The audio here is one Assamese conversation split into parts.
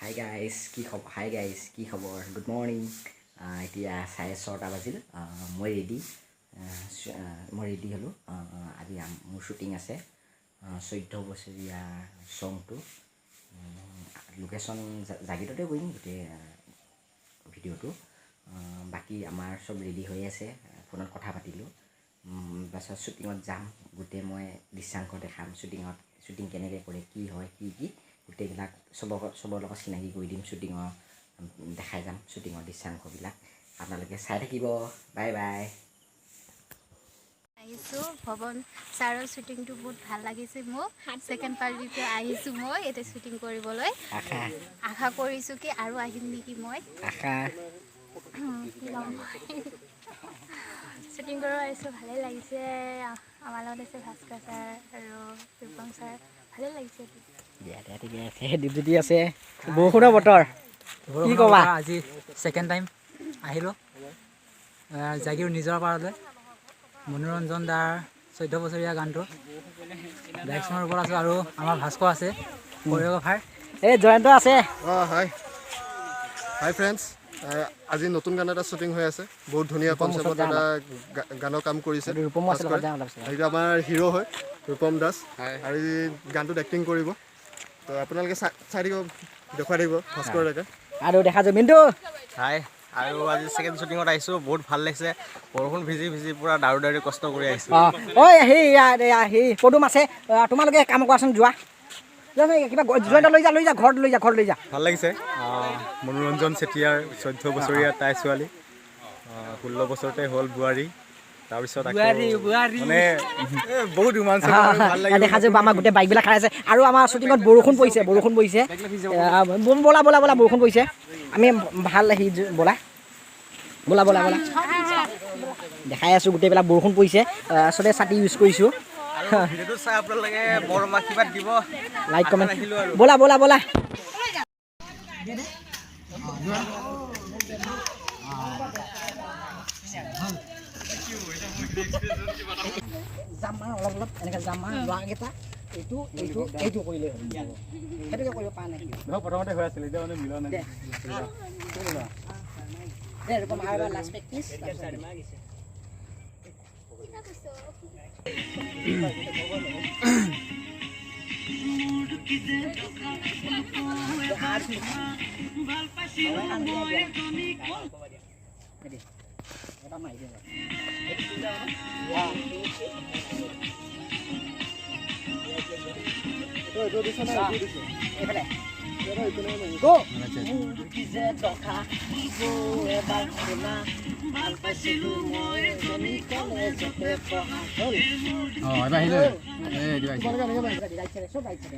হাই গাইজ কি খবৰ গুড মৰ্ণিং এতিয়া 6:30 বাজিল মই ৰেডি হ'লোঁ আজি মোৰ শ্বুটিং আছে 14 বছৰীয়া ছংটো লোকেশ্যন জাগিৰতে কৰিম গোটেই ভিডিঅ'টো বাকী আমাৰ চব ৰেডি হৈ আছে ফোনত কথা পাতিলোঁ তাৰপিছত শ্বুটিঙত যাম গোটেই মই দৃশ্যাংশ দেখাম শ্বুটিং কেনেকৈ কৰে কি হয় কি গোটেইবিলাক চবৰ লগত চিনাকি কৰি দিম শ্বুটিঙৰ দেখাই যাম শ্বুটিঙৰ দৃশ্যাংশবিলাক আপোনালোকে চাই থাকিব বাই বাই আহিছোঁ ভৱন ছাৰৰ শ্বুটিংটো বহুত ভাল লাগিছে মোক ছেকেণ্ড পাৰ্টিটো আহিছোঁ মই এতিয়া শ্বুটিং কৰিবলৈ আশা কৰিছোঁ কি আৰু আহিম নেকি মই শ্বুটিং কৰিব আহিছোঁ ভালেই লাগিছে আমাৰ লগত আছে ভাস্কৰ ছাৰ আৰু ৰূপম ছাৰ ভালেই লাগিছে ঠিকে আছে ডিউটি আছে বৰষুণৰ বতৰ কি ক'বা আজি ছেকেণ্ড টাইম আহিলোঁ জাগিৰ নিজৰ পাৰলৈ মনোৰঞ্জন দাৰ 14 বছৰীয়া গানটো ডাইৰেকশ্যনৰ ওপৰত আছোঁ আৰু আমাৰ ভাস্কৰ আছে কোৰিঅ'গ্ৰাফাৰ এই জয়ন্ত আছে হাই ফ্ৰেণ্ডছ আজি নতুন গান এটা শ্বুটিং হৈ আছে বহুত ধুনীয়া কনচেপ্টত এটা গানৰ কাম কৰিছে এইটো আমাৰ হিৰো হয় ৰূপম দাস আৰু এই গানটোত এক্টিং কৰিব তো আপোনালোকে চাই থাকিব দেখুৱাই থাকিব ভাস্কৰ দাকে আৰু দেখা যাব মিণ্টু হাই আৰু আজি ছেকেণ্ড শ্বুটিঙত আহিছোঁ বহুত ভাল লাগিছে বৰষুণ ভিজি পূৰা দাৰু কষ্ট কৰি আহিছোঁ ঐ সেই পদুম আছে তোমালোকে কাম কৰাচোন যোৱা কিবা জয়ন্ত লৈ যা ঘৰত লৈ যা ভাল লাগিছে মনোৰঞ্জন চেতিয়াৰ 14 বছৰীয়া তাই ছোৱালী 16 বছৰতে হ'ল বোৱাৰী তাৰপিছত মানে বহুত ৰোমাঞ্চ ভাল লাগে দেখা যাব আমাৰ গোটেই বাইকবিলাক খাই আছে আৰু আমাৰ শ্বুটিঙত বৰষুণ পৰিছে ব'লা বৰষুণ পৰিছে আমি ভাল ব'লা দেখাই আছোঁ গোটেইবিলাক বৰষুণ পৰিছে চবে ছাতি ইউজ কৰিছোঁ ভিডিঅ'টো চাই আপোনালোকে বৰ আশীৰ্বাদ দিব লাইক কমেণ্ট ব'লা যাম অলপ এনেকৈ যাম ল'ৰাকেইটা এইটো কৰিলে সেইটোকে কৰিব পৰা নাই প্ৰথমতে হৈ আছিল এতিয়া মানে মিলা নাই লাষ্ট প্ৰেক্টিছ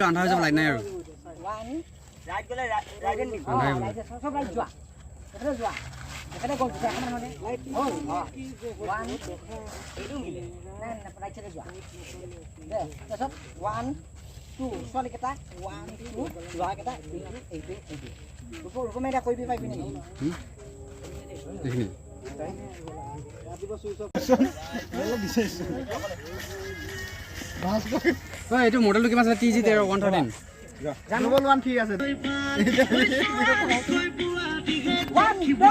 আন্ধাৰ যাব লাইট নাই আৰু ছোৱালীকেইটা 1 2 ল'ৰাকেইটা ৰূপমে এতিয়া কৰিব পাৰিবি নেকি এইটো মডেলটো কিমান আছে TG 113 গ্লোবাল 1 ঠিক আছে 1 2 3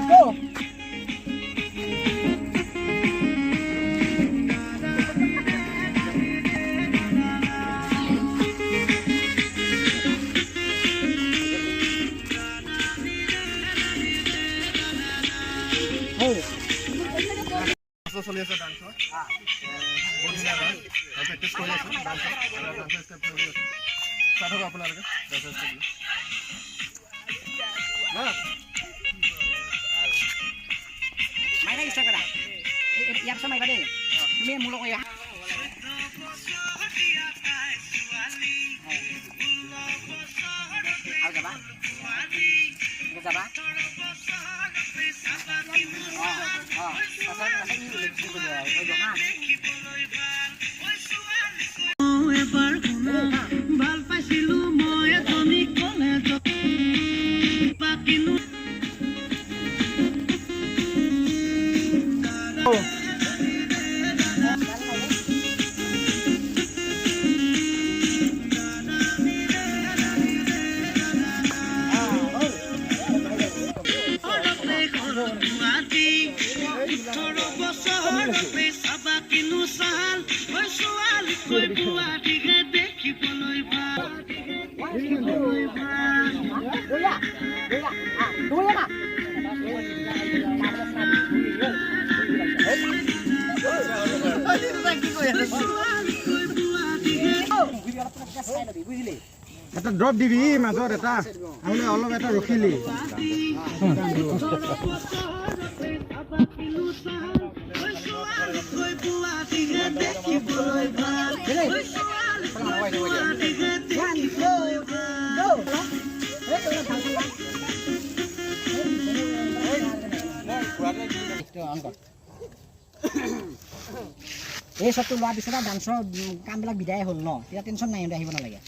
go চলি আছে ডান্সৰ বহুত ধুনীয়া গান প্ৰেক্টিছ কৰি আছোঁ ডান্সৰ ষ্টেপ কৰি আছোঁ চাই থাকক আপোনালোকে ডান্সৰ ষ্টেপ মাইনা ইচ্ছা কৰা ইয়াৰ পিছত মাৰিবা দেই তুমি মোৰ লগত আৰু এটা ড্ৰপ দিবি মাজত এটা নহ'লে অলপ এটা ৰখিলি এই চবটো লোৱাৰ পিছত ডান্সৰ কামবিলাক বিদায় হ'ল ন তেতিয়া টেনশ্যন নাই আহিব নালাগে